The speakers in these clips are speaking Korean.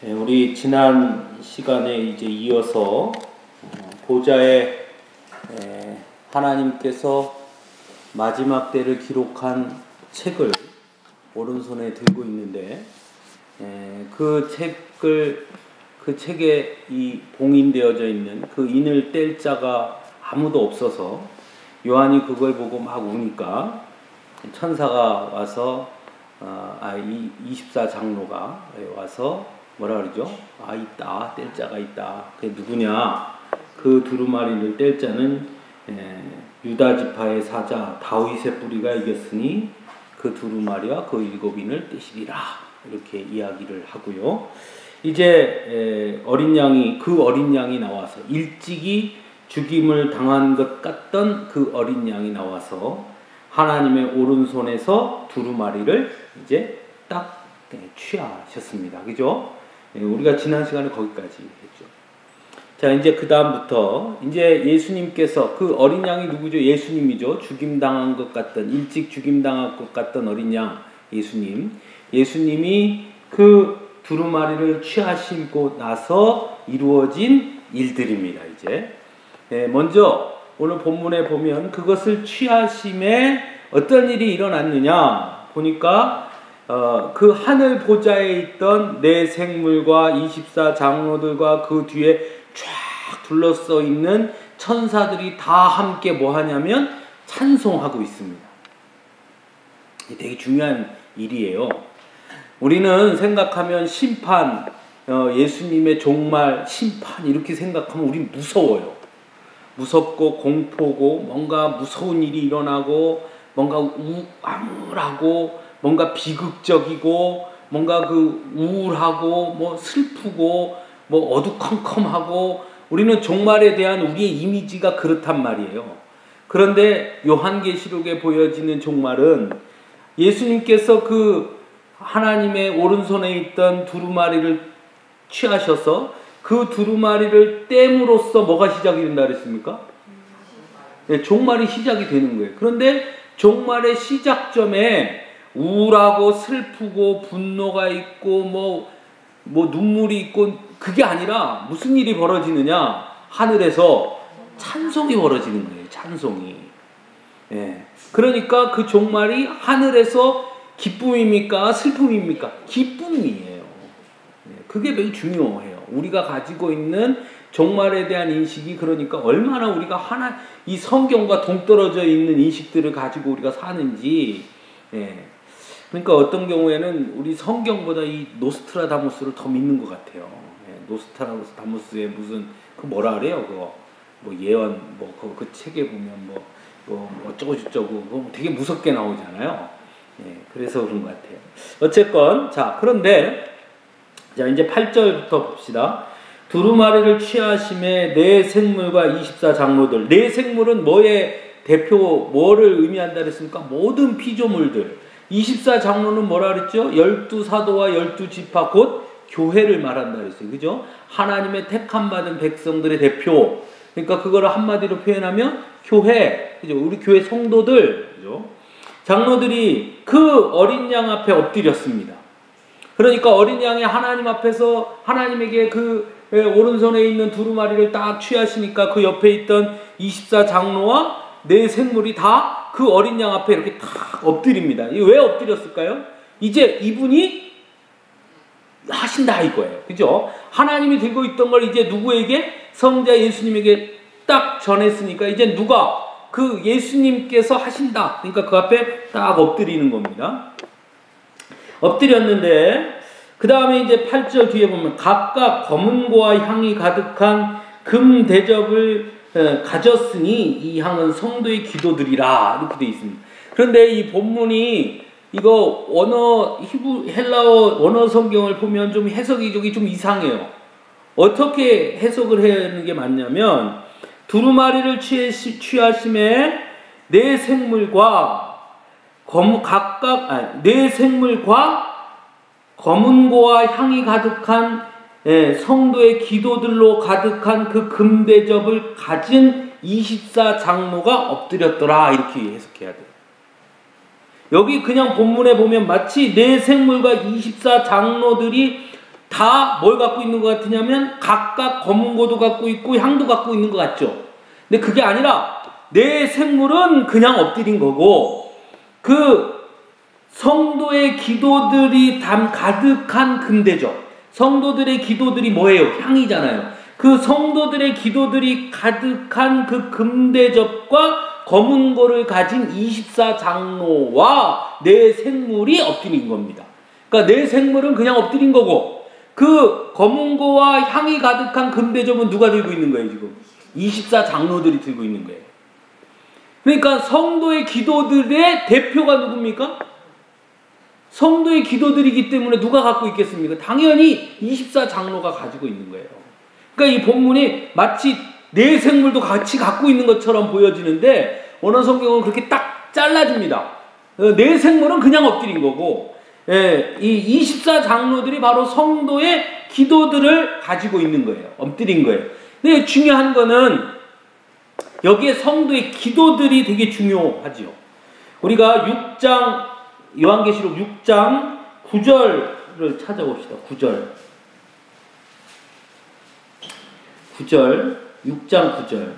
우리 지난 시간에 이제 이어서 보좌에 하나님께서 마지막 때를 기록한 책을 오른손에 들고 있는데 그 책에 이 봉인되어져 있는 그 인을 뗄 자가 아무도 없어서 요한이 그걸 보고 막 우니까 천사가 와서 24장로가 와서 뭐라 그러죠? 있다. 뗄 자가 있다. 그게 누구냐? 그 두루마리를 뗄 자는 유다 지파의 사자 다윗의 뿌리가 이겼으니 그 두루마리와 그 7인을 떼시리라. 이렇게 이야기를 하고요. 이제 어린 양이 나와서 일찍이 죽임을 당한 것 같던 그 어린 양이 나와서 하나님의 오른손에서 두루마리를 이제 딱 취하셨습니다. 그죠? 우리가 지난 시간에 거기까지 했죠. 자, 이제 그 다음부터 이제 예수님께서 그 어린 양이 누구죠? 예수님이죠. 죽임당한 것 같던 일찍 죽임당한 것 같던 어린 양 예수님이 그 두루마리를 취하시고 나서 이루어진 일들입니다. 이제 먼저 오늘 본문에 보면 그것을 취하심에 어떤 일이 일어났느냐 보니까 그 하늘 보좌에 있던 네 생물과 24장로들과 그 뒤에 쫙 둘러싸 있는 천사들이 다 함께 뭐 하냐면 찬송하고 있습니다. 되게 중요한 일이에요. 우리는 생각하면 심판, 예수님의 종말, 심판 이렇게 생각하면 우린 무서워요. 무섭고 공포고 뭔가 무서운 일이 일어나고 뭔가 암울하고 뭔가 비극적이고 뭔가 그 우울하고 뭐 슬프고 뭐 어두컴컴하고 우리는 종말에 대한 우리의 이미지가 그렇단 말이에요. 그런데 요한계시록에 보여지는 종말은 예수님께서 그 하나님의 오른손에 있던 두루마리를 취하셔서 그 두루마리를 땜으로써 뭐가 시작이 된다 그랬습니까? 네, 종말이 시작이 되는 거예요. 그런데 종말의 시작점에 우울하고 슬프고 분노가 있고 뭐 눈물이 있고 그게 아니라 무슨 일이 벌어지느냐? 하늘에서 찬송이 벌어지는 거예요. 찬송이. 예. 그러니까 그 종말이 하늘에서 기쁨입니까? 슬픔입니까? 기쁨이에요. 그게 매우 중요해요. 우리가 가지고 있는 종말에 대한 인식이 그러니까 얼마나 우리가 이 성경과 동떨어져 있는 인식들을 가지고 우리가 사는지. 그러니까 어떤 경우에는 우리 성경보다 이 노스트라다무스를 더 믿는 것 같아요. 노스트라다무스의 무슨 그 뭐라 그래요? 그거 뭐 예언 그 책에 보면 뭐 어쩌고 저쩌고 되게 무섭게 나오잖아요. 그래서 그런 것 같아요. 어쨌건 자 그런데 자 이제 8절부터 봅시다. 두루마리를 취하심에 네 생물과 24장로들. 네 생물은 뭐를 의미한다 그랬습니까? 모든 피조물들. 24장로는 뭐라 그랬죠? 12사도와 12지파 곧 교회를 말한다 그랬어요. 그죠? 하나님의 택함 받은 백성들의 대표. 그러니까 그거를 한마디로 표현하면 교회. 그죠? 우리 교회 성도들. 그죠? 장로들이 그 어린 양 앞에 엎드렸습니다. 그러니까 어린 양이 하나님 앞에서 하나님에게 그 오른손에 있는 두루마리를 딱 취하시니까 그 옆에 있던 24장로와 네 생물이 다 그 어린 양 앞에 이렇게 탁 엎드립니다. 왜 엎드렸을까요? 이제 이분이 하신다 이거예요. 그죠? 하나님이 들고 있던 걸 이제 누구에게? 성자 예수님에게 딱 전했으니까 이제 누가? 그 예수님께서 하신다. 그러니까 그 앞에 딱 엎드리는 겁니다. 엎드렸는데 그 다음에 이제 8절 뒤에 보면 각각 검은고와 향이 가득한 금 대접을 가졌으니 이 향은 성도의 기도들이라 이렇게 되어 있습니다. 그런데 이 본문이 이거 헬라어 원어 성경을 보면 좀 해석이 좀 이상해요. 어떻게 해석을 하는 게 맞냐면 두루마리를 취하심에 네 생물과 검은고와 향이 가득한 성도의 기도들로 가득한 그 금대접을 가진 24장로가 엎드렸더라 이렇게 해석해야 돼요. 여기 그냥 본문에 보면 마치 네 생물과 24장로들이 다 뭘 갖고 있는 것 같으냐면 각각 검은고도 갖고 있고 향도 갖고 있는 것 같죠. 근데 그게 아니라 내 생물은 그냥 엎드린 거고 그 성도의 기도들이 가득한 금대접, 성도들의 기도들이 뭐예요? 향이잖아요. 그 성도들의 기도들이 가득한 그 금대접과 검은고를 가진 24장로와 내 생물이 엎드린 겁니다. 그러니까 내 생물은 그냥 엎드린 거고 그 검은고와 향이 가득한 금대접은 누가 들고 있는 거예요 지금? 24장로들이 들고 있는 거예요. 그러니까 성도의 기도들의 대표가 누굽니까? 성도의 기도들이기 때문에 누가 갖고 있겠습니까? 당연히 24장로가 가지고 있는 거예요. 그러니까 이 본문이 마치 내 생물도 같이 갖고 있는 것처럼 보여지는데 원어 성경은 그렇게 딱 잘라줍니다. 내 생물은 그냥 엎드린 거고 이 24장로들이 바로 성도의 기도들을 가지고 있는 거예요. 엎드린 거예요. 근데 중요한 거는 여기에 성도의 기도들이 되게 중요하죠. 우리가 6장 요한계시록 6장 9절을 찾아봅시다. 9절 6장 9절.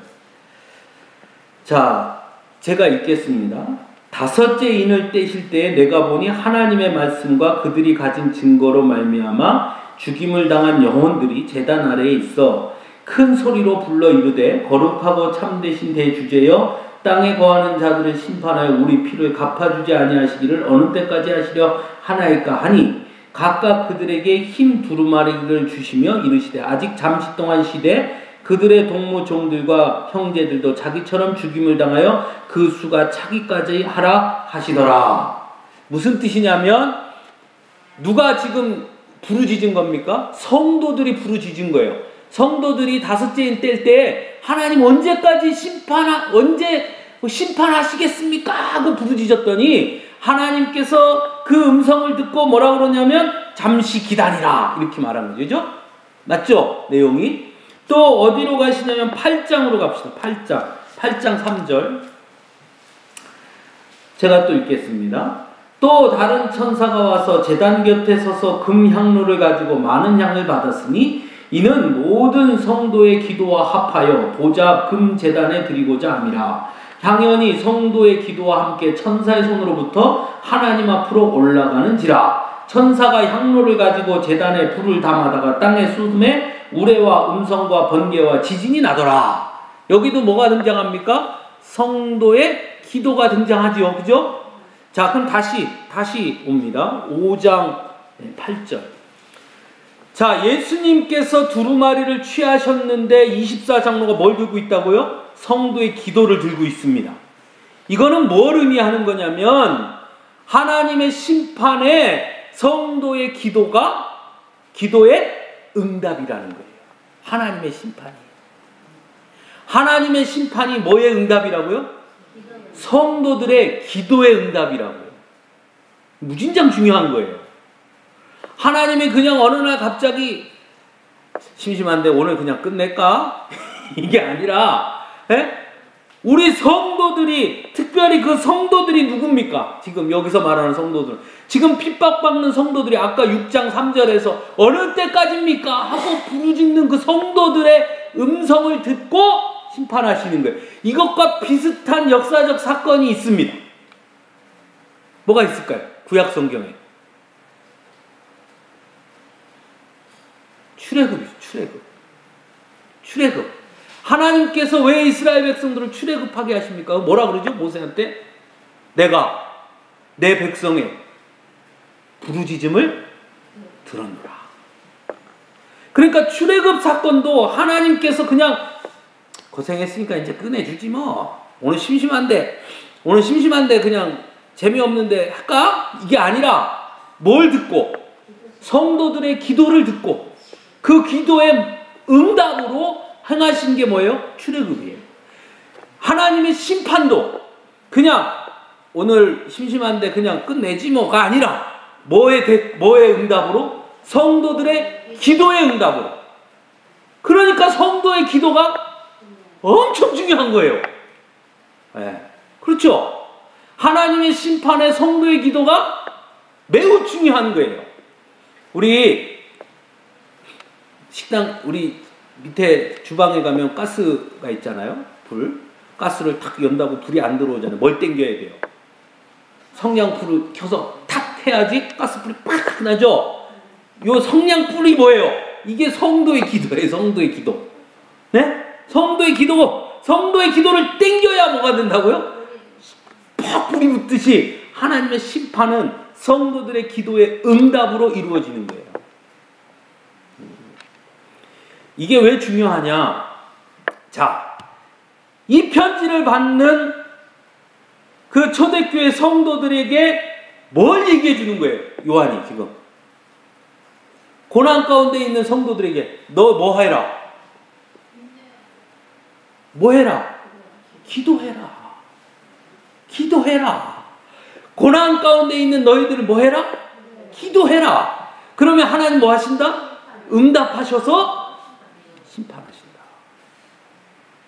자, 제가 읽겠습니다. 다섯째 인을 떼실 때에 내가 보니 하나님의 말씀과 그들이 가진 증거로 말미암아 죽임을 당한 영혼들이 제단 아래에 있어 큰 소리로 불러 이르되 거룩하고 참되신 대주제여 땅에 거하는 자들을 심판하여 우리 피를 갚아주지 아니하시기를 어느 때까지 하시려 하나이까 하니 각각 그들에게 흰 두루마리를 주시며 이르시되 아직 잠시 동안 시되 그들의 동무 종들과 형제들도 자기처럼 죽임을 당하여 그 수가 차기까지 하라 하시더라. 무슨 뜻이냐면 누가 지금 부르짖은 겁니까? 성도들이 부르짖은 거예요. 성도들이 다섯째 인 뗄 때 하나님 언제 심판하시겠습니까? 하고 부르짖었더니 하나님께서 그 음성을 듣고 뭐라고 그러냐면 잠시 기다리라 이렇게 말한 거죠. 맞죠? 내용이. 또 어디로 가시냐면 8장으로 갑시다. 8장 3절 제가 또 읽겠습니다. 또 다른 천사가 와서 제단 곁에 서서 금향로를 가지고 많은 향을 받았으니 이는 모든 성도의 기도와 합하여 보좌 금제단에 드리고자 함이라. 향연이 성도의 기도와 함께 천사의 손으로부터 하나님 앞으로 올라가는지라. 천사가 향로를 가지고 제단에 불을 담아다가 땅에 쏟음에 우레와 음성과 번개와 지진이 나더라. 여기도 뭐가 등장합니까? 성도의 기도가 등장하지요. 그죠? 자, 그럼 다시 옵니다. 5장 8절. 자, 예수님께서 두루마리를 취하셨는데 24장로가 뭘 들고 있다고요? 성도의 기도를 들고 있습니다. 이거는 뭘 의미하는 거냐면 하나님의 심판에 성도의 기도의 응답이라는 거예요. 하나님의 심판이. 하나님의 심판이 뭐의 응답이라고요? 성도들의 기도의 응답이라고요. 무진장 중요한 거예요. 하나님이 그냥 어느 날 갑자기 심심한데 오늘 그냥 끝낼까? 이게 아니라 우리 성도들이 특별히 그 성도들이 누굽니까? 지금 여기서 말하는 성도들. 지금 핍박받는 성도들이 아까 6장 3절에서 어느 때까지입니까? 하고 부르짖는 그 성도들의 음성을 듣고 심판하시는 거예요. 이것과 비슷한 역사적 사건이 있습니다. 뭐가 있을까요? 구약 성경에. 출애굽. 하나님께서 왜 이스라엘 백성들을 출애굽하게 하십니까? 뭐라 그러죠? 모세한테? 내가 내 백성의 부르짖음을 들었노라. 그러니까 출애굽 사건도 하나님께서 그냥 고생했으니까 이제 끝내주지 뭐. 오늘 심심한데 그냥 재미없는데 할까? 이게 아니라 뭘 듣고? 성도들의 기도를 듣고 그 기도의 응답으로 행하신 게 뭐예요? 출애굽이에요. 하나님의 심판도 그냥 오늘 심심한데 그냥 끝내지 뭐가 아니라 뭐의 응답으로? 성도들의 기도의 응답으로. 그러니까 성도의 기도가 엄청 중요한 거예요. 네. 그렇죠? 하나님의 심판에 성도의 기도가 매우 중요한 거예요. 우리 식당 우리 밑에 주방에 가면 가스가 있잖아요. 불. 가스를 탁 연다고 불이 안 들어오잖아요. 뭘 땡겨야 돼요? 성냥불을 켜서 탁 해야지 가스불이 팍 나죠. 요 성냥불이 뭐예요? 이게 성도의 기도예요. 성도의 기도. 네? 성도의 기도를 땡겨야 뭐가 된다고요? 팍 불이 붙듯이 하나님의 심판은 성도들의 기도의 응답으로 이루어지는 거예요. 이게 왜 중요하냐? 자, 이 편지를 받는 그 초대교회 성도들에게 뭘 얘기해 주는 거예요? 요한이 지금. 고난 가운데 있는 성도들에게 너 뭐 해라? 뭐 해라? 기도해라. 기도해라. 고난 가운데 있는 너희들은 뭐 해라? 기도해라. 그러면 하나님 뭐 하신다? 응답하셔서 심판하신다.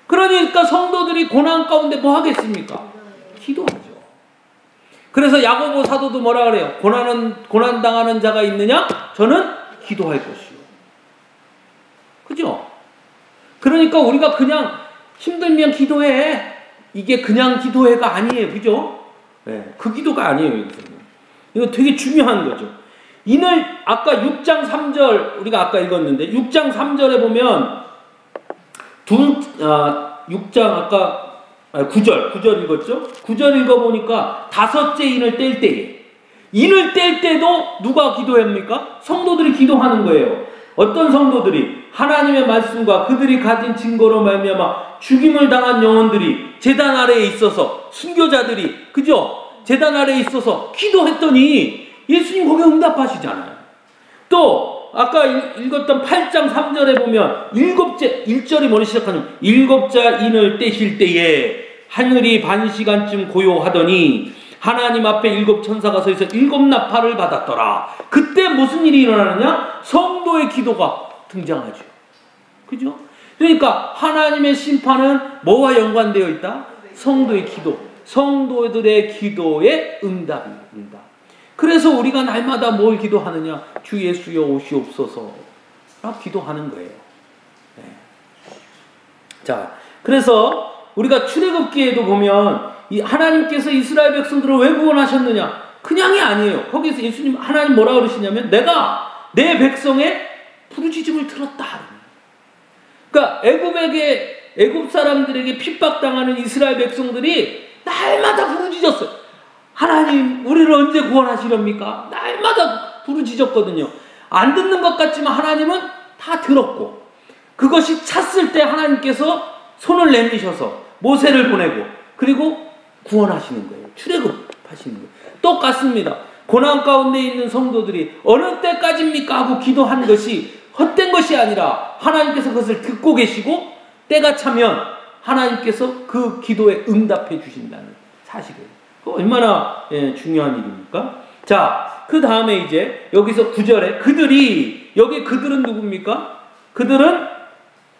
그러니까 성도들이 고난 가운데 뭐 하겠습니까? 기도하죠. 그래서 야고보 사도도 뭐라 그래요? 고난 당하는 자가 있느냐? 저는 기도할 것이요. 그죠? 그러니까 우리가 그냥 힘들면 기도해. 이게 그냥 기도해가 아니에요. 그죠? 네, 그 기도가 아니에요. 여기서는. 이거 되게 중요한 거죠. 이늘 아까 6장 3절 우리가 아까 읽었는데 6장 3절에 보면 6장 아까 9절 읽었죠? 9절 읽어보니까 다섯째 인을 뗄 때에 인을 뗄 때도 누가 기도합니까? 성도들이 기도하는 거예요. 어떤 성도들이? 하나님의 말씀과 그들이 가진 증거로 말미암아 죽임을 당한 영혼들이 제단 아래에 있어서 순교자들이 그죠? 제단 아래에 있어서 기도했더니 예수님 거기에 응답하시잖아요. 또 아까 읽었던 8장 3절에 보면 1절이 뭐를 시작하냐면 7자 인을 떼실 때에 하늘이 반시간쯤 고요하더니 하나님 앞에 7 천사가 서 있어 7 나팔을 받았더라. 그때 무슨 일이 일어나느냐? 성도의 기도가 등장하죠. 그죠? 그러니까 하나님의 심판은 뭐와 연관되어 있다? 성도의 기도. 성도들의 기도의 응답입니다. 그래서 우리가 날마다 뭘 기도하느냐? 주 예수여 오시옵소서. 기도하는 거예요. 네. 자, 그래서 우리가 출애굽기에도 보면 이 하나님께서 이스라엘 백성들을 왜 구원하셨느냐? 그냥이 아니에요. 거기서 예수님 하나님 뭐라 그러시냐면 내가 내 백성의 부르짖음을 들었다. 그러니까 애굽 사람들에게 핍박당하는 이스라엘 백성들이 날마다 부르짖었어요. 하나님 우리를 언제 구원하시렵니까? 날마다 부르짖었거든요. 안 듣는 것 같지만 하나님은 다 들었고 그것이 찼을 때 하나님께서 손을 내미셔서 모세를 보내고 그리고 구원하시는 거예요. 출애굽하시는 거예요. 똑같습니다. 고난 가운데 있는 성도들이 어느 때까지입니까? 하고 기도한 것이 헛된 것이 아니라 하나님께서 그것을 듣고 계시고 때가 차면 하나님께서 그 기도에 응답해 주신다는 사실이에요. 얼마나 중요한 일입니까? 자, 그 다음에 이제 여기서 9절에 그들이 여기 그들은 누굽니까? 그들은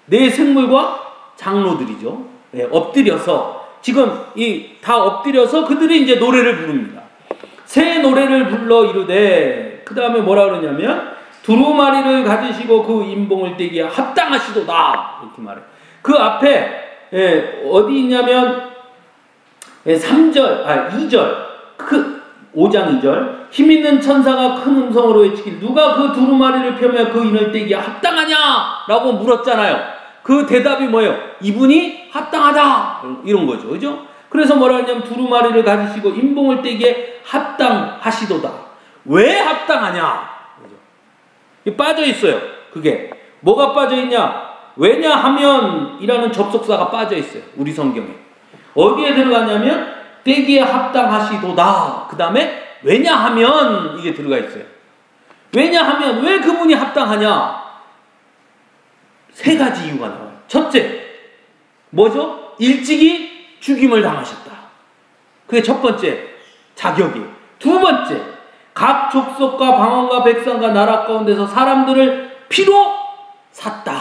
내 생물과 장로들이죠. 엎드려서 지금 다 엎드려서 그들이 이제 노래를 부릅니다. 새 노래를 불러 이르되 그 다음에 뭐라 그러냐면 두루마리를 가지시고 그 인봉을 떼기에 합당하시도다 이렇게 말해요. 그 앞에 어디 있냐면 2절 그 5장 2절 힘있는 천사가 큰 음성으로 외치길 누가 그 두루마리를 펴며 그 인을 떼기에 합당하냐 라고 물었잖아요. 그 대답이 뭐예요? 이분이 합당하다 이런 거죠. 그죠? 그래서 뭐라 하냐면 두루마리를 가지시고 인봉을 떼기에 합당하시도다. 왜 합당하냐? 그죠? 빠져 있어요. 그게 뭐가 빠져 있냐? 왜냐하면 이라는 접속사가 빠져 있어요. 우리 성경에 어디에 들어가냐면 떼기에 합당하시도다. 그 다음에 왜냐하면 이게 들어가 있어요. 왜냐하면 왜 그분이 합당하냐? 3가지 이유가 나와요. 첫째 뭐죠? 일찍이 죽임을 당하셨다. 그게 첫 번째 자격이. 두 번째 각 족속과 방언과 백성과 나라 가운데서 사람들을 피로 샀다.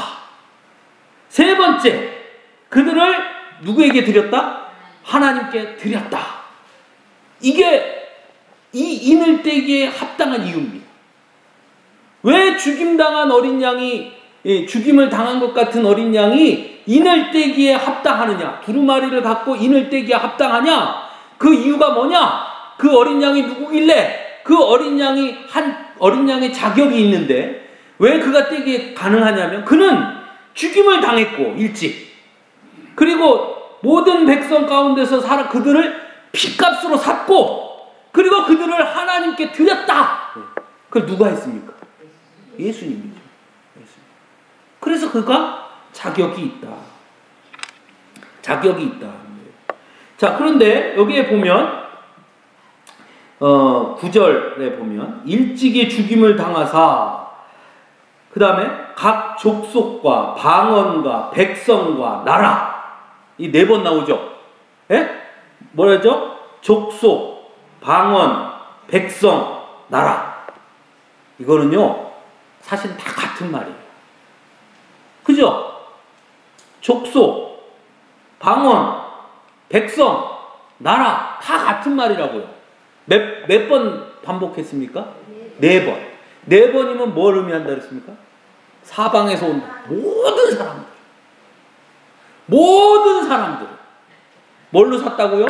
세 번째 그들을 누구에게 드렸다? 하나님께 드렸다. 이게 이 인을 떼기에 합당한 이유입니다. 왜 죽임당한 어린 양이 죽임을 당한 것 같은 어린 양이 이늘대기에 합당하느냐? 두루마리를 갖고 이늘대기에 합당하냐? 그 이유가 뭐냐? 그 어린 양이 누구길래? 그 어린 양이 어린 양의 자격이 있는데 왜 그가 떼기에 가능하냐면 그는 죽임을 당했고 일찍, 그리고 모든 백성 가운데서 그들을 핏값으로 샀고, 그리고 그들을 하나님께 드렸다. 그걸 누가 했습니까? 예수님이죠. 그래서 그가 자격이 있다. 자격이 있다. 자, 그런데 여기에 보면 9절에 보면 일찍이 죽임을 당하사, 그 다음에 각 족속과 방언과 백성과 나라, 이 4번 나오죠. 예? 뭐라죠? 족속, 방언, 백성, 나라. 이거는요 사실 다 같은 말이에요. 그죠? 족속, 방언, 백성, 나라 다 같은 말이라고요. 몇 번 반복했습니까? 4번. 4번이면 뭘 의미한다 그랬습니까? 사방에서 온 모든 사람들. 모든 사람들. 뭘로 샀다고요?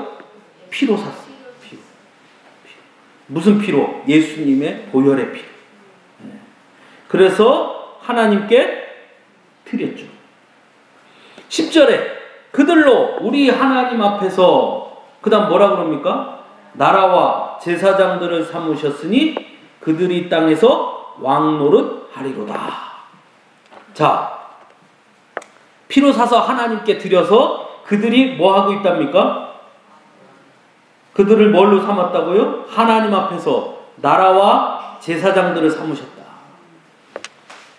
피로 샀어요. 피로. 무슨 피로? 예수님의 보혈의 피로. 그래서 하나님께 드렸죠. 10절에 그들로 우리 하나님 앞에서, 그 다음 뭐라 그럽니까? 나라와 제사장들을 삼으셨으니 그들이 땅에서 왕노릇 하리로다. 자, 피로 사서 하나님께 드려서 그들이 뭐 하고 있답니까? 그들을 뭘로 삼았다고요? 하나님 앞에서 나라와 제사장들을 삼으셨다.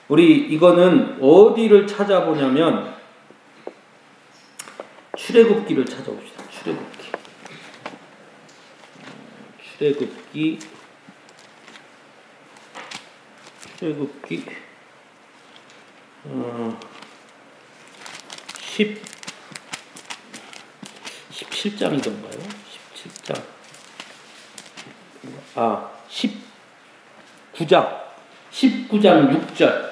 우리 이거는 어디를 찾아보냐면 출애굽기를 찾아봅시다. 출애굽기 17장이던가요? 17장. 19장 6절.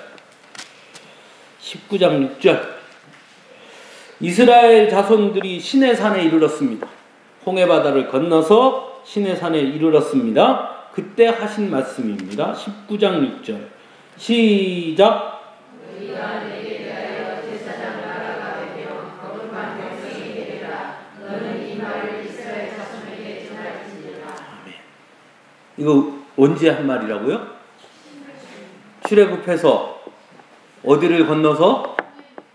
19장 6절. 이스라엘 자손들이 시내산에 이르렀습니다. 홍해바다를 건너서 시내산에 이르렀습니다. 그때 하신 말씀입니다. 19장 6절. 시작. 너희가 내게 대하여 제사장 나라가 되며 거룩한 백성이 되리라. 너는 이 말을 이스라엘 자손에게 전할지니라. 아멘. 이거 언제 한 말이라고요? 출애굽해서 어디를 건너서?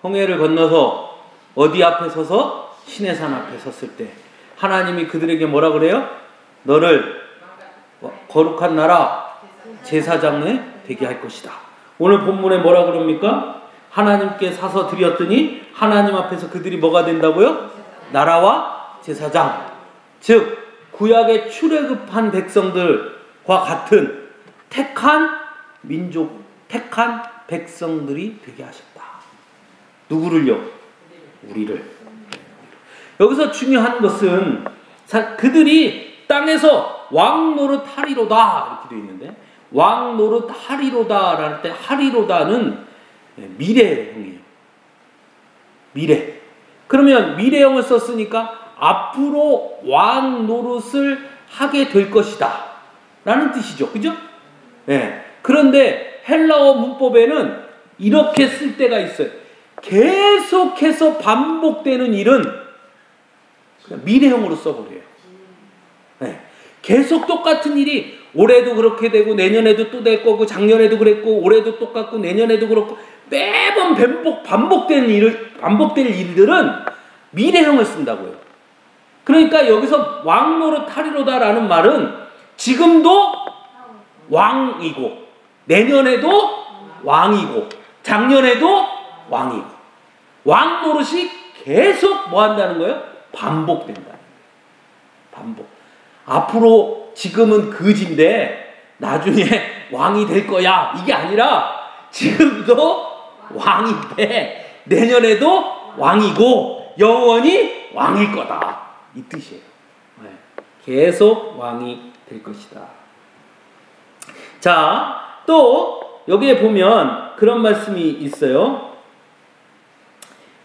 홍해를 건너서 어디 앞에 서서? 시내산 앞에 섰을 때 하나님이 그들에게 뭐라 그래요? 너를 거룩한 나라 제사장에 되게 할 것이다. 오늘 본문에 뭐라 그럽니까? 하나님께 사서 드렸더니 하나님 앞에서 그들이 뭐가 된다고요? 나라와 제사장. 즉 구약의 출애굽한 백성들과 같은 택한 민족, 택한 백성들이 되게 하셨다. 누구를요? 우리를. 여기서 중요한 것은 그들이 땅에서 왕노릇 하리로다 이렇게 되어 있는데, 왕노릇 하리로다 라는 때 하리로다는 미래형이에요. 미래. 그러면 미래형을 썼으니까 앞으로 왕노릇을 하게 될 것이다 라는 뜻이죠. 그죠? 네. 그런데 헬라어 문법에는 이렇게 쓸 때가 있어요. 계속해서 반복되는 일은 그냥 미래형으로 써버려요. 네. 계속 똑같은 일이 올해도 그렇게 되고 내년에도 또 될 거고 작년에도 그랬고 올해도 똑같고 내년에도 그렇고 매번 반복될 일들은 미래형을 쓴다고요. 그러니까 여기서 왕노릇 하리로다라는 말은 지금도 왕이고 내년에도 왕이고 작년에도 왕이고 왕노릇이 계속 뭐 한다는 거예요? 반복된다. 반복. 앞으로 지금은 거지인데 나중에 왕이 될 거야. 이게 아니라 지금도 왕인데 내년에도 왕이고 영원히 왕일 거다. 이 뜻이에요. 네. 계속 왕이 될 것이다. 자, 또 여기에 보면 그런 말씀이 있어요.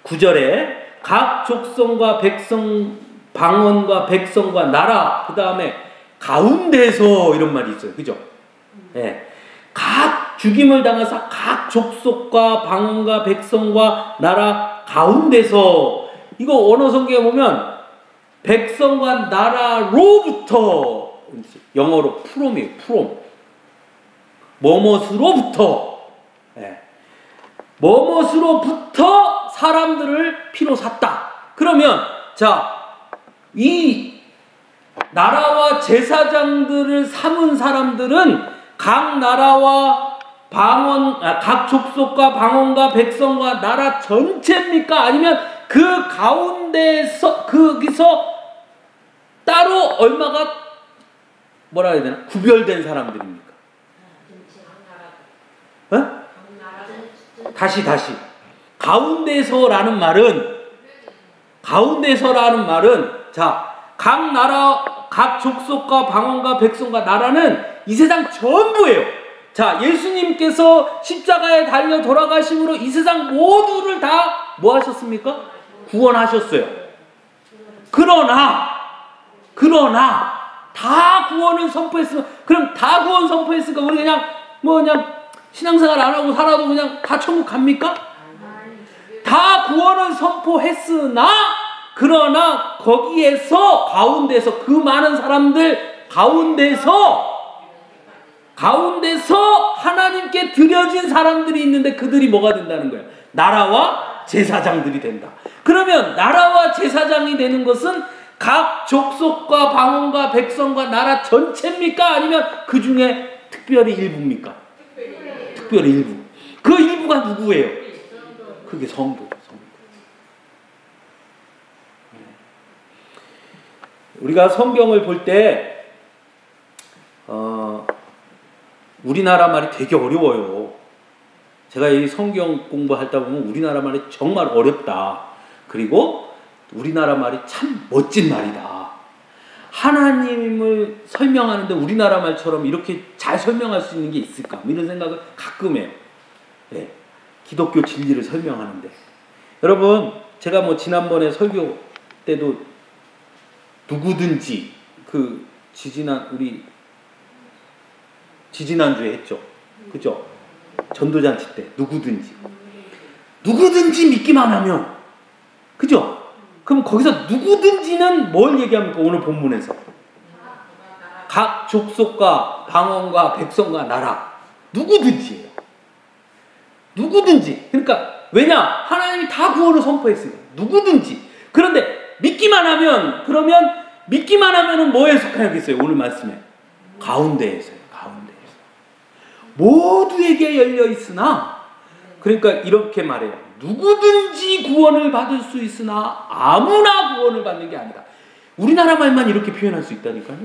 9절에 각 족속과 백성, 방언과 백성과 나라, 그 다음에 가운데서 이런 말이 있어요. 그죠? 예. 각 죽임을 당해서 각 족속과 방언과 백성과 나라 가운데서, 이거 언어 성경에 보면 백성과 나라로부터, 영어로 from이에요. from. 뭐뭇으로부터, 예. 뭐뭇으로부터 사람들을 피로 샀다. 그러면 자, 이 나라와 제사장들을 삼은 사람들은 각 나라와 방언, 각 족속과 방언과 백성과 나라 전체입니까? 아니면 그 가운데서, 거기서 따로 얼마가 뭐라 해야 되나? 구별된 사람들입니까? 어? 다시. 가운데서라는 말은, 자, 각 나라, 각 족속과 방언과 백성과 나라는 이 세상 전부예요. 자, 예수님께서 십자가에 달려 돌아가심으로 이 세상 모두를 다 뭐 하셨습니까? 구원하셨어요. 그러나 다 구원을 선포했으면, 그럼 다 구원 선포했으니까 우리 그냥 신앙생활 안 하고 살아도 그냥 다 천국 갑니까? 다 구원을 선포했으나, 그러나 거기에서 가운데서, 그 많은 사람들 가운데서 하나님께 드려진 사람들이 있는데 그들이 뭐가 된다는 거예요? 나라와 제사장들이 된다. 그러면 나라와 제사장이 되는 것은 각 족속과 방언과 백성과 나라 전체입니까? 아니면 그 중에 특별히 일부입니까? 특별히 일부. 그 일부가 누구예요? 그게 성도. 우리가 성경을 볼 때 우리나라 말이 되게 어려워요. 제가 이 성경 공부하다 보면 우리나라 말이 정말 어렵다. 그리고 우리나라 말이 참 멋진 말이다. 하나님을 설명하는데 우리나라 말처럼 이렇게 잘 설명할 수 있는 게 있을까? 이런 생각을 가끔 해요. 네. 기독교 진리를 설명하는데. 여러분, 제가 지난번에 설교 때도 누구든지, 우리 지지난주에 했죠. 그죠? 전도잔치 때 누구든지 믿기만 하면, 그죠? 그럼 거기서 누구든지는 뭘 얘기합니까? 오늘 본문에서 각 족속과 방언과 백성과 나라, 누구든지예요. 누구든지. 그러니까 왜냐? 하나님이 다 구원을 선포했으니까 누구든지. 그런데 믿기만 하면은 뭐에 속하겠어요? 오늘 말씀에 가운데에서요. 모두에게 열려 있으나, 그러니까 이렇게 말해요. 누구든지 구원을 받을 수 있으나 아무나 구원을 받는 게 아니다. 우리나라 말만 이렇게 표현할 수 있다니까요.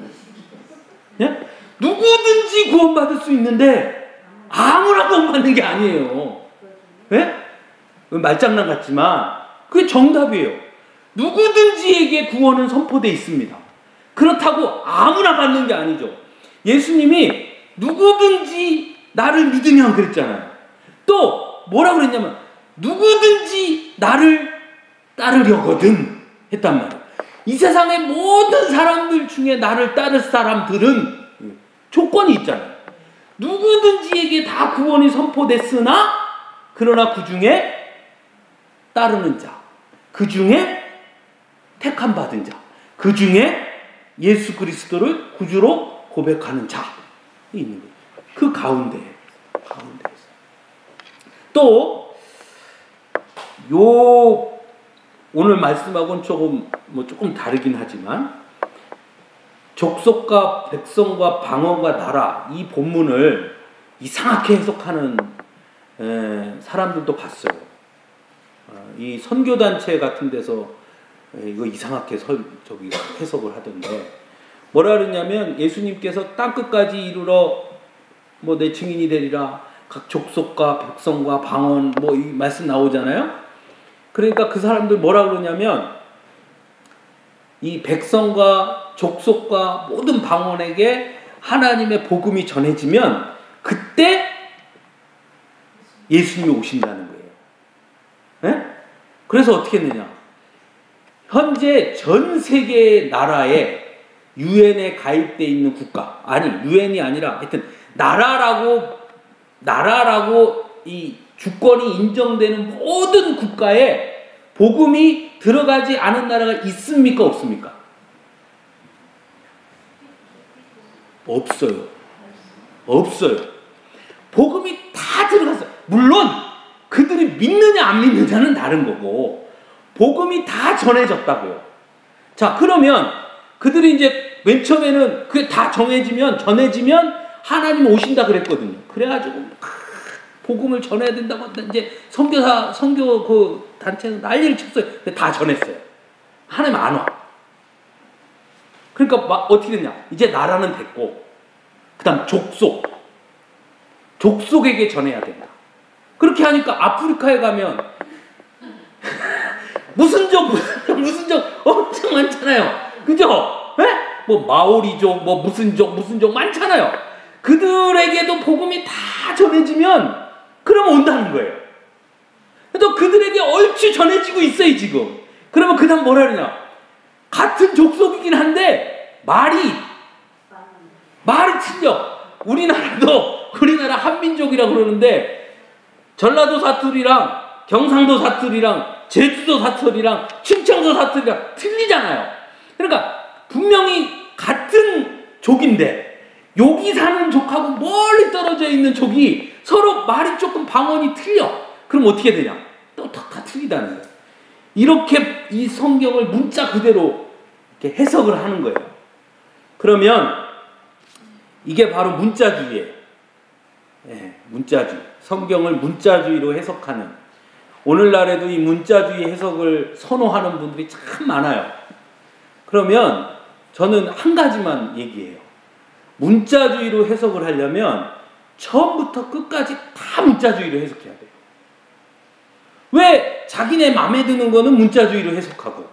예? 누구든지 구원받을 수 있는데 아무나 구원받는 게 아니에요. 예? 말장난 같지만 그게 정답이에요. 누구든지에게 구원은 선포되어 있습니다. 그렇다고 아무나 받는 게 아니죠. 예수님이 누구든지 나를 믿으면 그랬잖아요. 또 뭐라고 그랬냐면 누구든지 나를 따르려거든 했단 말이에요. 이 세상의 모든 사람들 중에 나를 따를 사람들은 조건이 있잖아요. 누구든지에게 다 구원이 선포됐으나, 그러나 그 중에 따르는 자, 그 중에 택함 받은 자, 그 중에 예수 그리스도를 구주로 고백하는 자이 있는 거예요. 그 가운데에서. 또 오늘 말씀하고는 조금 다르긴 하지만, 족속과 백성과 방언과 나라, 이 본문을 이상하게 해석하는 사람들도 봤어요. 이 선교단체 같은 데서 이거 이상하게 해석을 하던데, 뭐라 그러냐면 예수님께서 땅끝까지 이르러 내 증인이 되리라, 각 족속과 백성과 방언 이 말씀 나오잖아요. 그러니까 그 사람들 뭐라 그러냐면, 이 백성과 족속과 모든 방언에게 하나님의 복음이 전해지면 그때 예수님이 오신다는 거예요. 네? 그래서 어떻게 했느냐? 현재 전 세계 나라에 유엔에 가입되어 있는 국가, 아니 유엔이 아니라 하여튼 나라라고 이 주권이 인정되는 모든 국가에 복음이 들어가지 않은 나라가 있습니까? 없습니까? 없어요. 없어요. 복음이 다 들어갔어요. 물론 그들이 믿느냐 안 믿느냐는 다른 거고 복음이 다 전해졌다고요. 자, 그러면 그들이 이제 맨 처음에는 그게 다 전해지면 하나님 오신다 그랬거든요. 그래가지고 복음을 전해야 된다고 이제 선교 그 단체는 난리를 쳤어요. 근데 다 전했어요. 하나님 안 와. 그러니까 어떻게 됐냐? 이제 나라는 됐고, 그다음 족속에게 전해야 된다. 그렇게 하니까 아프리카에 가면 무슨 족 엄청 많잖아요. 그죠? 네? 뭐 마오리족, 뭐 무슨 족 많잖아요. 그들에게도 복음이 다 전해지면 그럼 온다는 거예요. 또 그들에게 얼추 전해지고 있어요 지금. 그러면 그 다음 뭐라 그러냐? 같은 족속이긴 한데 말이 틀려. 우리나라 한민족이라고 그러는데 전라도 사투리랑 경상도 사투리랑 제주도 사투리랑 충청도 사투리랑 틀리잖아요. 그러니까 분명히 같은 족인데 여기 사는 족하고 멀리 떨어져 있는 족이 서로 말이 조금 방언이 틀려. 그럼 어떻게 되냐? 또 다 틀리다는 거예요. 이렇게 이 성경을 문자 그대로 이렇게 해석을 하는 거예요. 그러면 이게 바로 문자주의예요. 네, 문자주의. 성경을 문자주의로 해석하는. 오늘날에도 이 문자주의 해석을 선호하는 분들이 참 많아요. 그러면 저는 한 가지만 얘기해요. 문자주의로 해석을 하려면 처음부터 끝까지 다 문자주의로 해석해야 돼요. 왜 자기네 마음에 드는 거는 문자주의로 해석하고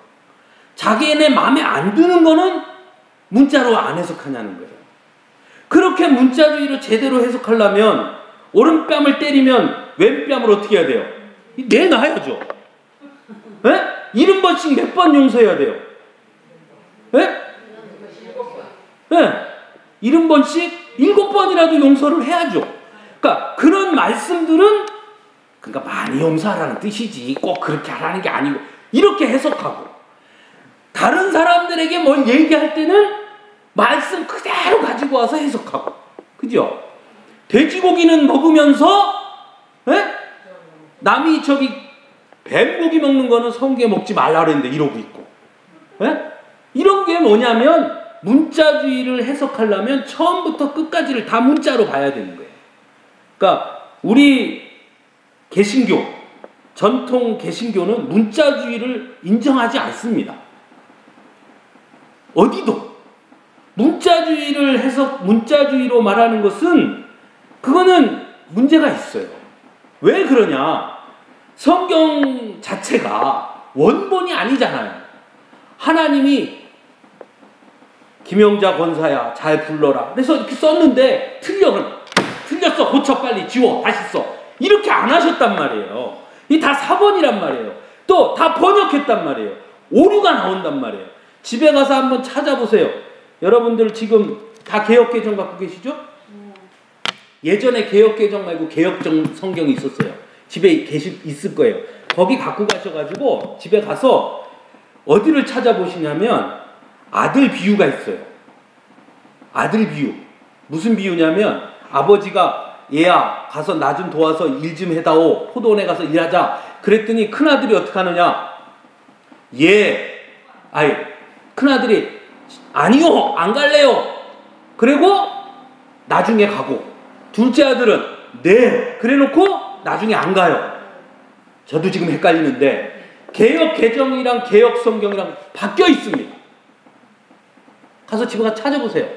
자기네 마음에 안 드는 거는 문자로 안 해석하냐는 거예요. 그렇게 문자주의로 제대로 해석하려면 오른뺨을 때리면 왼뺨을 어떻게 해야 돼요? 내놔야죠. 네? 70번씩 몇 번 용서해야 돼요? 네? 네. 70번씩 7번이라도 용서를 해야죠. 그러니까 그런 말씀들은 그러니까 많이 용서하라는 뜻이지 꼭 그렇게 하라는 게 아니고 이렇게 해석하고 다른 사람들에게 뭘 얘기할 때는 말씀 그대로 가지고 와서 해석하고 그죠? 돼지고기는 먹으면서 에? 남이 저기 뱀고기 먹는 거는 성경에 먹지 말라 그랬는데 이러고 있고 에? 이런 게 뭐냐면 문자주의를 해석하려면 처음부터 끝까지를 다 문자로 봐야 되는 거예요. 그러니까 우리 개신교, 전통 개신교는 문자주의를 인정하지 않습니다. 어디도. 문자주의로 말하는 것은 그거는 문제가 있어요. 왜 그러냐? 성경 자체가 원본이 아니잖아요. 하나님이 김영자 권사야 잘 불러라. 그래서 이렇게 썼는데 틀렸어. 고쳐 빨리 지워 다시 써. 이렇게 안 하셨단 말이에요. 이 다 사본이란 말이에요. 또 다 번역했단 말이에요. 오류가 나온단 말이에요. 집에 가서 한번 찾아보세요. 여러분들 지금 다 개역개정 갖고 계시죠? 예전에 개역개정 말고 개역정 성경이 있었어요. 집에 있을 거예요. 거기 갖고 가셔가지고 집에 가서 어디를 찾아보시냐면 아들 비유가 있어요. 아들 비유. 무슨 비유냐면 아버지가 얘야 가서 나 좀 도와서 일 좀 해다오. 포도원에 가서 일하자. 그랬더니 큰아들이 어떻게 하느냐. 큰아들이 아니요 안 갈래요. 그리고 나중에 가고 둘째 아들은 네 그래놓고 나중에 안 가요. 저도 지금 헷갈리는데 개역 개정이랑 개역 성경이랑 바뀌어 있습니다. 가서 집에 가서 찾아보세요.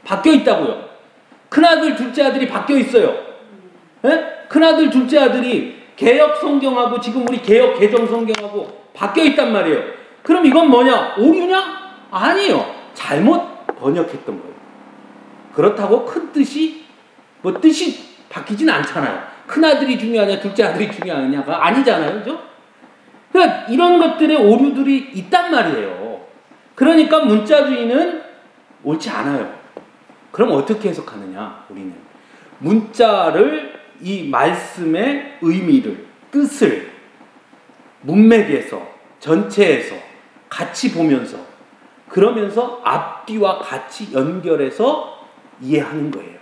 바뀌어 있다고요. 큰아들 둘째 아들이 바뀌어 있어요. 네? 큰아들 둘째 아들이 개역 성경하고 지금 우리 개역 개정 성경하고 바뀌어 있단 말이에요. 그럼 이건 뭐냐? 오류냐? 아니에요. 잘못 번역했던 거예요. 그렇다고 큰 뜻이 뜻이 바뀌진 않잖아요. 큰아들이 중요하냐 둘째 아들이 중요하냐가 아니잖아요. 그죠? 그러니까 이런 것들의 오류들이 있단 말이에요. 그러니까 문자주의는 옳지 않아요. 그럼 어떻게 해석하느냐 우리는 문자를 이 말씀의 의미를 뜻을 문맥에서 전체에서 같이 보면서 그러면서 앞뒤와 같이 연결해서 이해하는 거예요.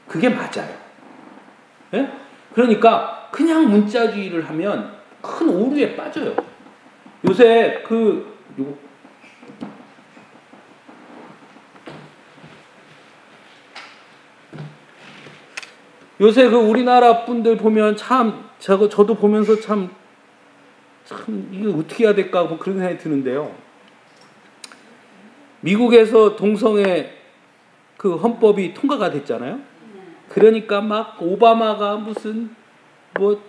그게 맞아요. 네? 그러니까 그냥 문자주의를 하면 큰 오류에 빠져요. 요새 요새 우리나라 분들 보면 참 저도 보면서 참 이거 어떻게 해야 될까 뭐 그런 생각이 드는데요. 미국에서 동성애 그 헌법이 통과가 됐잖아요. 그러니까 막 오바마가 무슨 뭐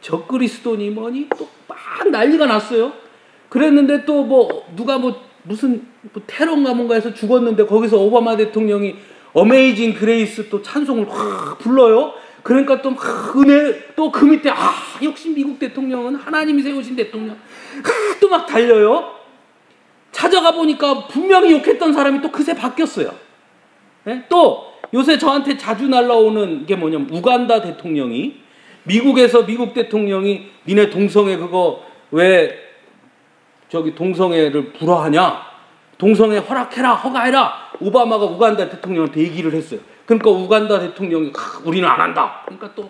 적그리스도니 뭐니 또 막 난리가 났어요. 그랬는데 또 뭐 누가 뭐 무슨 뭐 테러인가 뭔가 해서 죽었는데 거기서 오바마 대통령이 어메이징 그레이스 또 찬송을 확 불러요. 그러니까 또 막 은혜 또 그 밑에 역시 미국 대통령은 하나님이 세우신 대통령 또 막 달려요. 찾아가 보니까 분명히 욕했던 사람이 또 그새 바뀌었어요. 네? 또 요새 저한테 자주 날라오는 게 뭐냐면 우간다 대통령이 미국에서 미국 대통령이 니네 동성애 그거 왜 저기 동성애를 불허하냐? 동성애 허락해라 허가해라. 오바마가 우간다 대통령한테 얘기를 했어요. 그러니까 우간다 대통령이 우리는 안 한다. 그러니까 또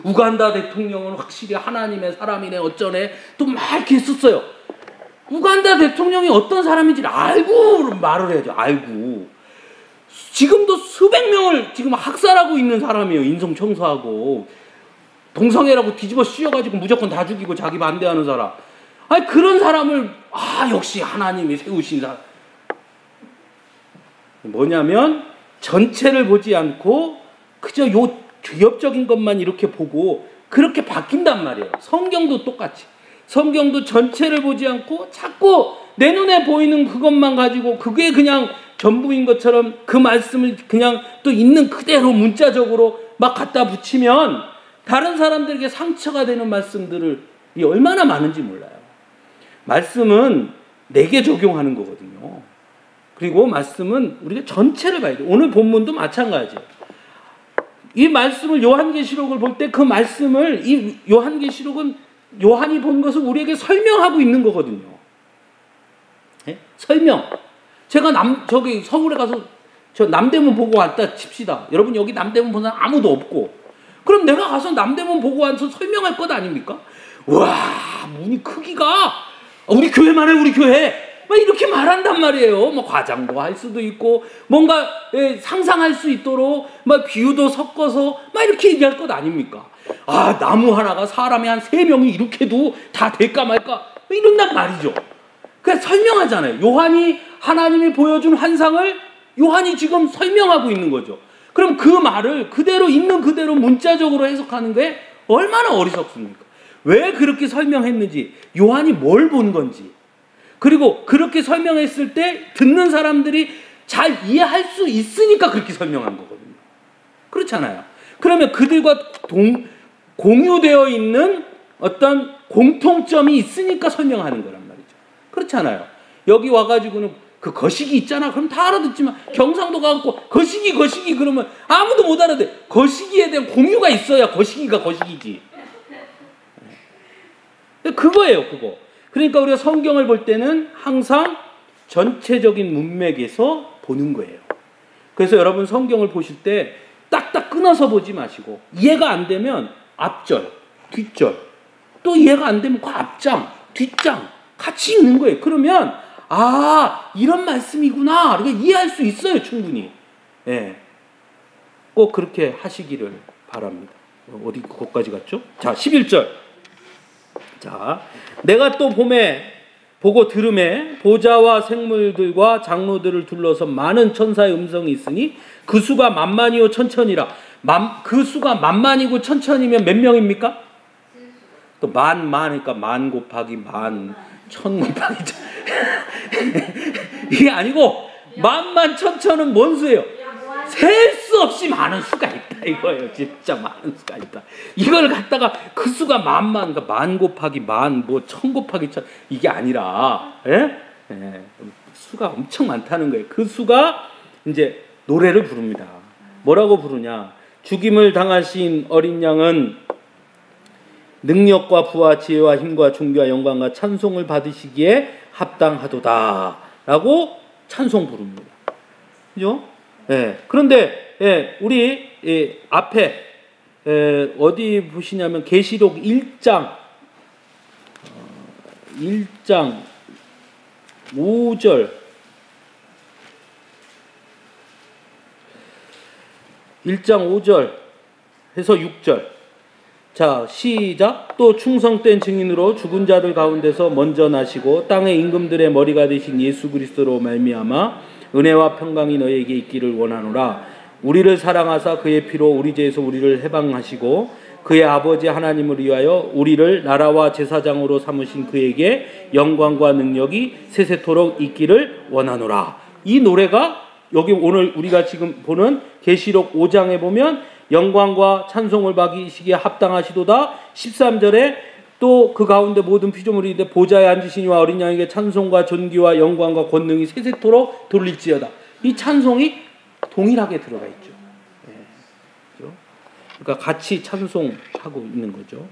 우간다 대통령은 확실히 하나님의 사람이네 어쩌네 또 막 이렇게 했었어요. 우간다 대통령이 어떤 사람인지를 알고 말을 해야죠. 알고. 지금도 수백 명을 지금 학살하고 있는 사람이에요. 인성청소하고 동성애라고 뒤집어 씌워가지고 무조건 다 죽이고 자기 반대하는 사람. 아니 그런 사람을 역시 하나님이 세우신 사람. 뭐냐면 전체를 보지 않고 그저 요 죄업적인 것만 이렇게 보고 그렇게 바뀐단 말이에요. 성경도 똑같이. 성경도 전체를 보지 않고 자꾸 내 눈에 보이는 그것만 가지고 그게 그냥 전부인 것처럼 그 말씀을 그냥 또 있는 그대로 문자적으로 막 갖다 붙이면 다른 사람들에게 상처가 되는 말씀들을 얼마나 많은지 몰라요. 말씀은 내게 적용하는 거거든요. 그리고 말씀은 우리가 전체를 봐야 돼요. 오늘 본문도 마찬가지예요. 이 말씀을 요한계시록을 볼 때 그 말씀을 이 요한계시록은 요한이 본 것을 우리에게 설명하고 있는 거거든요. 네? 설명. 제가 저기 서울에 가서 저 남대문 보고 왔다 칩시다. 여러분 여기 남대문 보는 사람 아무도 없고. 그럼 내가 가서 남대문 보고 와서 설명할 것 아닙니까? 와, 문이 크기가 우리 교회만 해, 우리 교회. 막 이렇게 말한단 말이에요. 뭐 과장도 할 수도 있고 뭔가 상상할 수 있도록 막 비유도 섞어서 막 이렇게 얘기할 것 아닙니까? 나무 하나가 사람이 한 3명이 이렇게도 다 될까 말까 이런단 말이죠. 그냥 설명하잖아요. 요한이 하나님이 보여준 환상을 요한이 지금 설명하고 있는 거죠. 그럼 그 말을 그대로 있는 그대로 문자적으로 해석하는 게 얼마나 어리석습니까? 왜 그렇게 설명했는지, 요한이 뭘 본 건지, 그리고 그렇게 설명했을 때 듣는 사람들이 잘 이해할 수 있으니까 그렇게 설명한 거거든요. 그렇잖아요. 그러면 그들과 공유되어 있는 어떤 공통점이 있으니까 설명하는 거란 말이죠. 그렇잖아요. 여기 와가지고는 그 거시기 있잖아. 그럼 다 알아듣지만 경상도 가고 거시기 그러면 아무도 못 알아듣. 거시기에 대한 공유가 있어야 거시기가 거시기지. 그거예요, 그거. 그러니까 우리가 성경을 볼 때는 항상 전체적인 문맥에서 보는 거예요. 그래서 여러분 성경을 보실 때 딱딱 끊어서 보지 마시고 이해가 안 되면 앞절, 뒷절, 또 이해가 안 되면 그 앞장, 뒷장 같이 읽는 거예요. 그러면 이런 말씀이구나. 이렇게 이해할 수 있어요, 충분히. 예. 꼭 그렇게 하시기를 바랍니다. 어디 거기까지 갔죠? 자, 11절. 자, 내가 또 봄에 보고 들음에 보좌와 생물들과 장로들을 둘러서 많은 천사의 음성이 있으니 그 수가 만만이요 천천이라. 그 수가 만만이고 천천이면 몇 명입니까? 또 그러니까 만 곱하기 만, 천 곱하기 천. 이게 아니고 만만 천천은 뭔 수예요? 셀 수 없이 많은 수가 있다 이거예요. 진짜 많은 수가 있다. 이걸 갖다가 그 수가 그러니까 만 곱하기 만, 뭐 천 곱하기 천 이게 아니라 수가 엄청 많다는 거예요. 그 수가 이제 노래를 부릅니다. 뭐라고 부르냐? 죽임을 당하신 어린 양은 능력과 부와 지혜와 힘과 존귀와 영광과 찬송을 받으시기에 합당하도다 라고 찬송 부릅니다. 그죠? 그런데 우리 앞에 어디 보시냐면 계시록 1장 5절 1장 5절 해서 6절. 자, 시작. 또 충성된 증인으로 죽은 자들 가운데서 먼저 나시고 땅의 임금들의 머리가 되신 예수 그리스도로 말미암아 은혜와 평강이 너희에게 있기를 원하노라. 우리를 사랑하사 그의 피로 우리 죄에서 우리를 해방하시고 그의 아버지 하나님을 위하여 우리를 나라와 제사장으로 삼으신 그에게 영광과 능력이 세세토록 있기를 원하노라. 이 노래가 여기 오늘 우리가 지금 보는 계시록 5장에 보면 영광과 찬송을 받으시기에 합당하시도다. 13절에 또 그 가운데 모든 피조물이 이르되 보좌에 앉으신 이와 어린 양에게 찬송과 존귀와 영광과 권능이 세세토록 돌릴지어다. 이 찬송이 동일하게 들어가 있죠. 그러니까 같이 찬송하고 있는 거죠.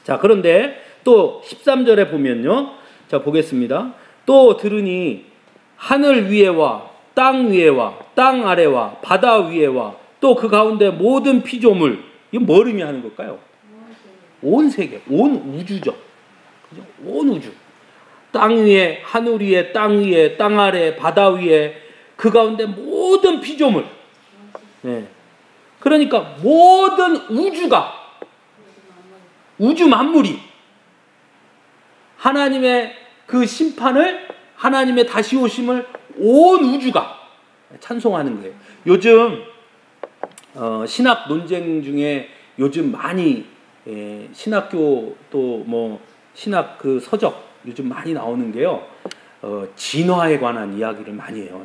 자, 그런데 또 13절에 보면요. 자, 보겠습니다. 또 들으니 하늘 위에와 땅 위에와 땅 아래와 바다 위에와 또 그 가운데 모든 피조물, 이건 뭘 의미하는 걸까요? 온 세계, 온 우주죠. 그죠? 온 우주. 땅 위에, 하늘 위에, 땅 위에, 땅 아래, 바다 위에 그 가운데 모든 피조물. 그러니까 모든 우주가, 우주 만물이 하나님의 그 심판을, 하나님의 다시 오심을 온 우주가 찬송하는 거예요. 요즘 신학 논쟁 중에 요즘 많이 신학교 또 뭐 신학 그 서적 요즘 많이 나오는 게요. 진화에 관한 이야기를 많이 해요.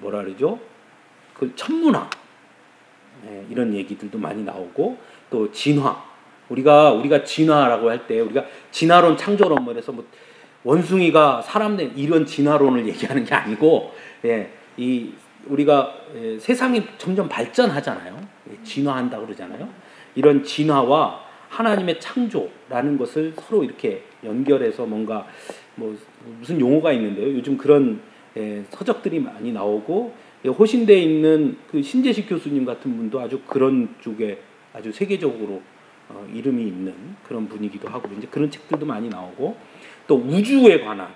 뭐라 그러죠? 그 천문학 이런 얘기들도 많이 나오고 또 진화. 우리가 진화라고 할 때 우리가 진화론 창조론 뭐 이래서 뭐 원숭이가 사람 된 이런 진화론을 얘기하는 게 아니고 우리가 세상이 점점 발전하잖아요. 진화한다 그러잖아요. 이런 진화와 하나님의 창조라는 것을 서로 이렇게 연결해서 뭔가 뭐 무슨 용어가 있는데요. 요즘 그런 서적들이 많이 나오고 호신대에 있는 그 신재식 교수님 같은 분도 아주 그런 쪽에 아주 세계적으로 이름이 있는 그런 분이기도 하고 이제 그런 책들도 많이 나오고 또 우주에 관한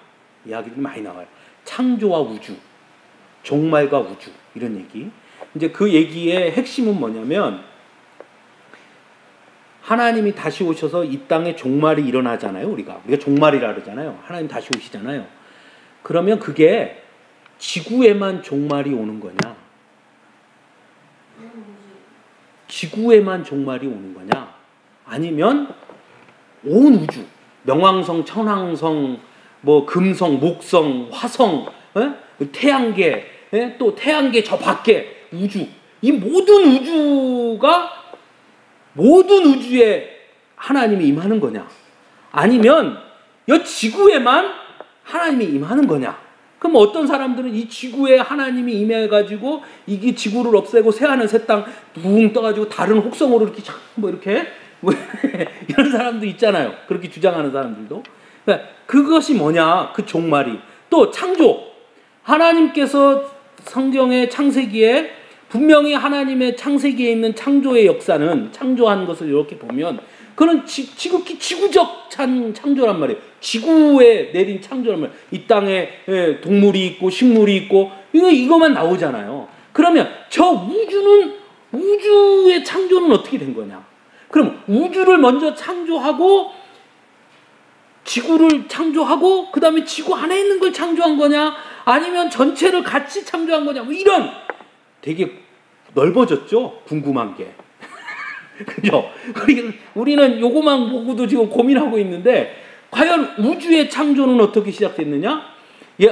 이야기들이 많이 나와요. 창조와 우주, 종말과 우주 이런 얘기. 이제 그 얘기의 핵심은 뭐냐면 하나님이 다시 오셔서 이 땅에 종말이 일어나잖아요. 우리가 종말이라 그러잖아요. 하나님 다시 오시잖아요. 그러면 그게 지구에만 종말이 오는 거냐? 지구에만 종말이 오는 거냐? 아니면 온 우주, 명왕성, 천왕성, 뭐 금성, 목성, 화성, 태양계, 또 태양계 저 밖에 우주, 이 모든 우주에 하나님이 임하는 거냐? 아니면 이 지구에만 하나님이 임하는 거냐? 그럼 어떤 사람들은 이 지구에 하나님이 임해가지고 이게 지구를 없애고 새하늘 새 땅 붕 떠가지고 다른 혹성으로 이렇게 뭐 이렇게 뭐 이런 사람도 있잖아요. 그렇게 주장하는 사람들도. 그러니까 그것이 뭐냐? 그 종말이. 또 창조. 하나님께서 성경의 창세기에 분명히 하나님의 창세기에 있는 창조의 역사는 창조한 것을 이렇게 보면 그는 지극히 지구적 창조란 말이에요. 지구에 내린 창조란 말이에요. 이 땅에 동물이 있고 식물이 있고 이거만 나오잖아요. 그러면 저 우주의 창조는 어떻게 된 거냐? 그럼 우주를 먼저 창조하고 지구를 창조하고 그 다음에 지구 안에 있는 걸 창조한 거냐? 아니면 전체를 같이 창조한 거냐? 뭐 이런 되게 넓어졌죠? 궁금한 게. 그죠? 우리는 요거만 보고도 지금 고민하고 있는데 과연 우주의 창조는 어떻게 시작됐느냐?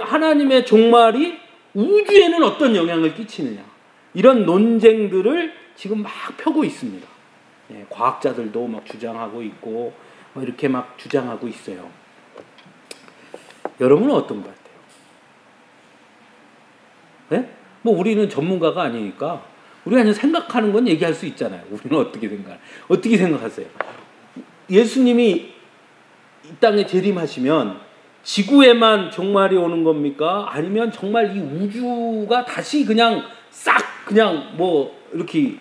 하나님의 종말이 우주에는 어떤 영향을 끼치느냐, 이런 논쟁들을 지금 막 펴고 있습니다. 예, 과학자들도 막 주장하고 있고 이렇게 막 주장하고 있어요. 여러분은 어떤 것 같아요? 네? 뭐 우리는 전문가가 아니니까 우리가 그냥 생각하는 건 얘기할 수 있잖아요. 우리는 어떻게 생각하세요? 예수님이 이 땅에 재림하시면 지구에만 종말이 오는 겁니까? 아니면 정말 이 우주가 다시 그냥 싹 그냥 뭐 이렇게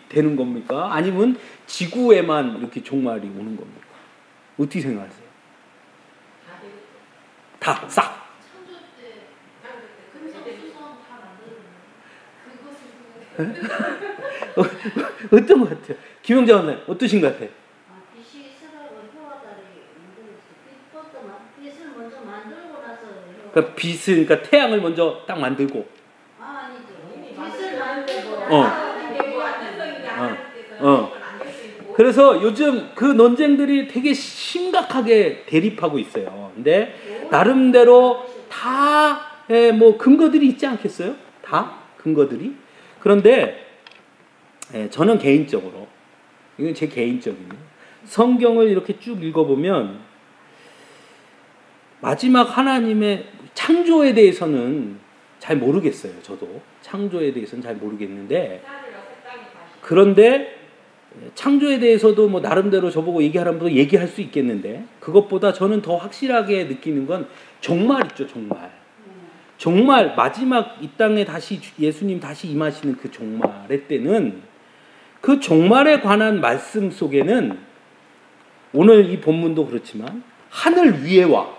되는 겁니까? 아니면 지구에만 이렇게 종말이 오는 겁니까? 어떻게 생각하세요? 다 싹. 어떤 것 같아요? 김영자 원장님 어떠신 것 같아요? 빛이 있으라고 해와달이 빛을 먼저 만들고 나서 그러니까 빛을, 그러니까 태양을 먼저 딱 만들고. 아니죠. 빛을 만들고. 그래서 요즘 그 논쟁들이 되게 심각하게 대립하고 있어요. 근데 나름대로 다 뭐 근거들이 있지 않겠어요? 다 근거들이. 그런데 저는 개인적으로, 이건 제 개인적인, 성경을 이렇게 쭉 읽어보면 마지막 하나님의 창조에 대해서는 잘 모르겠어요. 저도 창조에 대해서는 잘 모르겠는데, 그런데 창조에 대해서도 뭐 나름대로 저보고 얘기하라면 얘기할 수 있겠는데, 그것보다 저는 더 확실하게 느끼는 건 종말 있죠. 종말, 마지막 이 땅에 다시 예수님 다시 임하시는 그 종말의 때는, 그 종말에 관한 말씀 속에는 오늘 이 본문도 그렇지만 하늘 위에와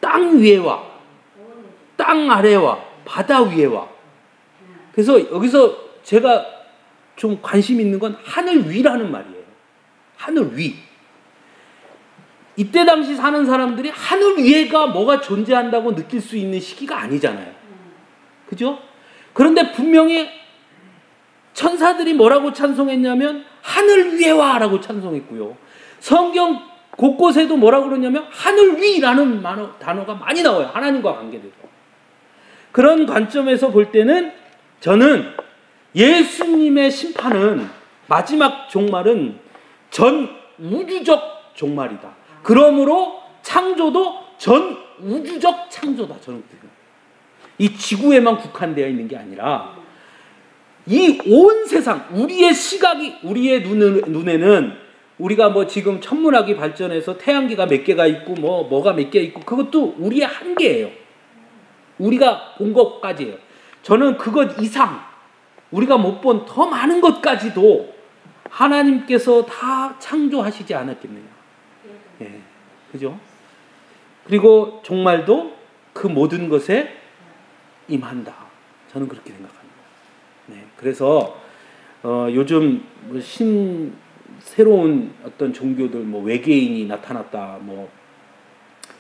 땅 위에와 땅 아래와 바다 위에와, 그래서 여기서 제가 좀 관심 있는 건 하늘 위라는 말이에요. 하늘 위. 이때 당시 사는 사람들이 하늘 위에가 뭐가 존재한다고 느낄 수 있는 시기가 아니잖아요. 그죠? 그런데 분명히 천사들이 뭐라고 찬송했냐면 하늘 위에와 라고 찬송했고요. 성경 곳곳에도 뭐라고 그러냐면 하늘 위라는 단어가 많이 나와요. 하나님과 관계돼서. 그런 관점에서 볼 때는 저는 예수님의 심판은, 마지막 종말은 전 우주적 종말이다. 그러므로 창조도 전 우주적 창조다. 저는 이 지구에만 국한되어 있는 게 아니라 이 온 세상, 우리의 시각이, 우리의 눈에는 우리가 뭐 지금 천문학이 발전해서 태양계가 몇 개가 있고 뭐가 몇 개 있고, 그것도 우리의 한계예요. 우리가 본 것까지예요. 저는 그것 이상, 우리가 못 본 더 많은 것까지도 하나님께서 다 창조하시지 않았겠느냐. 예, 그죠? 그리고 종말도 그 모든 것에 임한다. 저는 그렇게 생각합니다. 네, 그래서 요즘 새로운 어떤 종교들, 뭐 외계인이 나타났다, 뭐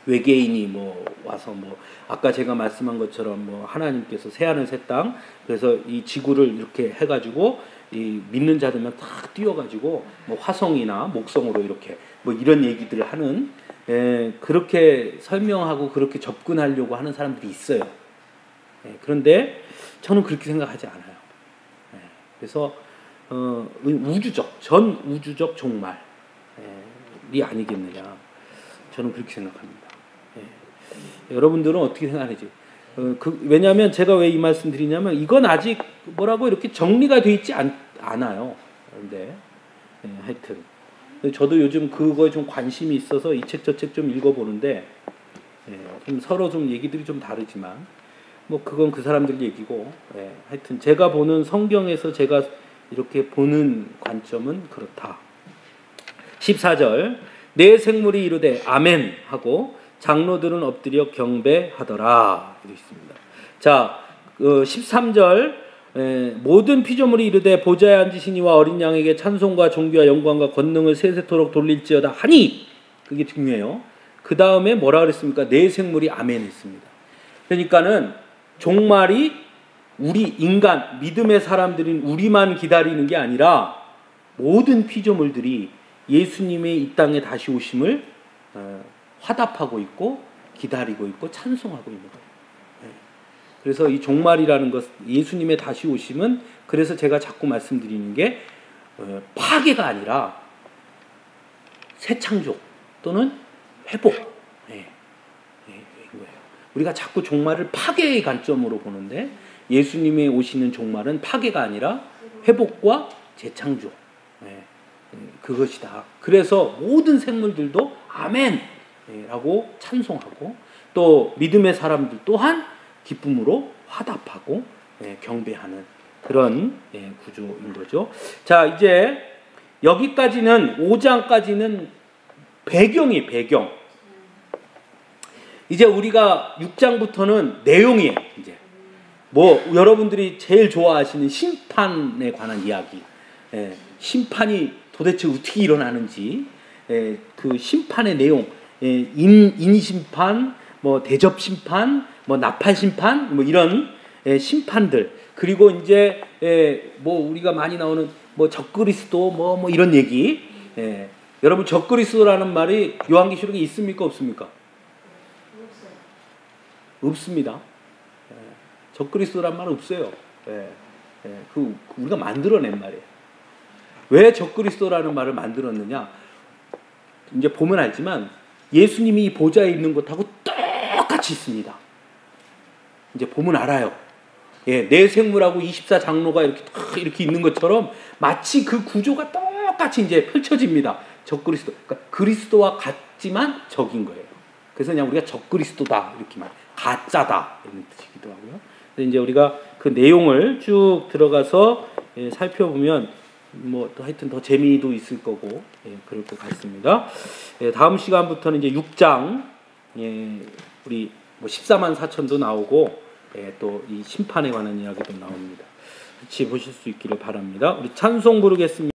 외계인이 뭐 와서 뭐 아까 제가 말씀한 것처럼 뭐 하나님께서 새하늘 새 땅, 그래서 이 지구를 이렇게 해가지고 이 믿는 자들만 탁 띄워가지고 뭐 화성이나 목성으로 이렇게 뭐 이런 얘기들을 하는, 그렇게 설명하고 그렇게 접근하려고 하는 사람들이 있어요. 그런데 저는 그렇게 생각하지 않아요. 그래서 전 우주적 종말이 아니겠느냐, 저는 그렇게 생각합니다. 여러분들은 어떻게 생각하는지. 왜냐하면 제가 왜 이 말씀 드리냐면, 이건 아직 뭐라고 이렇게 정리가 되어 있지 않아요. 그런데 하여튼 저도 요즘 그거에 좀 관심이 있어서 이 책 저 책 좀 읽어보는데, 좀 서로 좀 얘기들이 좀 다르지만 뭐 그건 그 사람들 얘기고, 하여튼 제가 보는 성경에서 제가 이렇게 보는 관점은 그렇다. 14절, 내 생물이 이르되 아멘 하고 장로들은 엎드려 경배하더라. 이렇게 있습니다. 자, 13절, 모든 피조물이 이르되 보좌에 앉으시니와 어린 양에게 찬송과 존귀와 영광과 권능을 세세토록 돌릴지어다 하니, 그게 중요해요. 그 다음에 뭐라 그랬습니까? 내 생물이 아멘 했습니다. 그러니까는 종말이 우리 인간, 믿음의 사람들인 우리만 기다리는 게 아니라 모든 피조물들이 예수님의 이 땅에 다시 오심을 화답하고 있고 기다리고 있고 찬송하고 있는 거예요. 그래서 이 종말이라는 것, 예수님의 다시 오심은, 그래서 제가 자꾸 말씀드리는 게 파괴가 아니라 새 창조 또는 회복. 거예요. 우리가 자꾸 종말을 파괴의 관점으로 보는데, 예수님의 오시는 종말은 파괴가 아니라 회복과 재창조. 그것이다. 그래서 모든 생물들도 아멘 라고 찬송하고, 또 믿음의 사람들 또한 기쁨으로 화답하고 경배하는 그런 구조인 거죠. 자, 이제 여기까지는 5장까지는 배경이 배경. 이제 우리가 6장부터는 내용이에요. 이제 뭐 여러분들이 제일 좋아하시는 심판에 관한 이야기. 심판이 도대체 어떻게 일어나는지, 그 심판의 내용, 인심판, 뭐 대접심판, 뭐 나팔심판, 뭐 이런 심판들, 그리고 이제 뭐 우리가 많이 나오는 뭐 적그리스도 뭐 이런 얘기. 여러분, 적그리스도라는 말이 요한계시록에 있습니까, 없습니까? 없습니다. 적그리스도란 말은 없어요. 그 우리가 만들어낸 말이에요. 왜 적그리스도라는 말을 만들었느냐? 이제 보면 알지만 예수님이 보좌에 있는 것하고 똑같이 있습니다. 이제 보면 알아요. 내 생물하고 24장로가 이렇게 있는 것처럼 마치 그 구조가 똑같이 이제 펼쳐집니다. 적그리스도. 그러니까 그리스도와 같지만 적인 거예요. 그래서 그냥 우리가 적그리스도다 이렇게 말, 가짜다 이런 뜻이기도 하고요. 그래서 이제 우리가 그 내용을 쭉 들어가서 살펴보면 뭐 또 하여튼 더 재미도 있을 거고 그럴 것 같습니다. 다음 시간부터는 이제 6장 우리 뭐 14만 4천도 나오고 또 이 심판에 관한 이야기도 나옵니다. 같이 보실 수 있기를 바랍니다. 우리 찬송 부르겠습니다.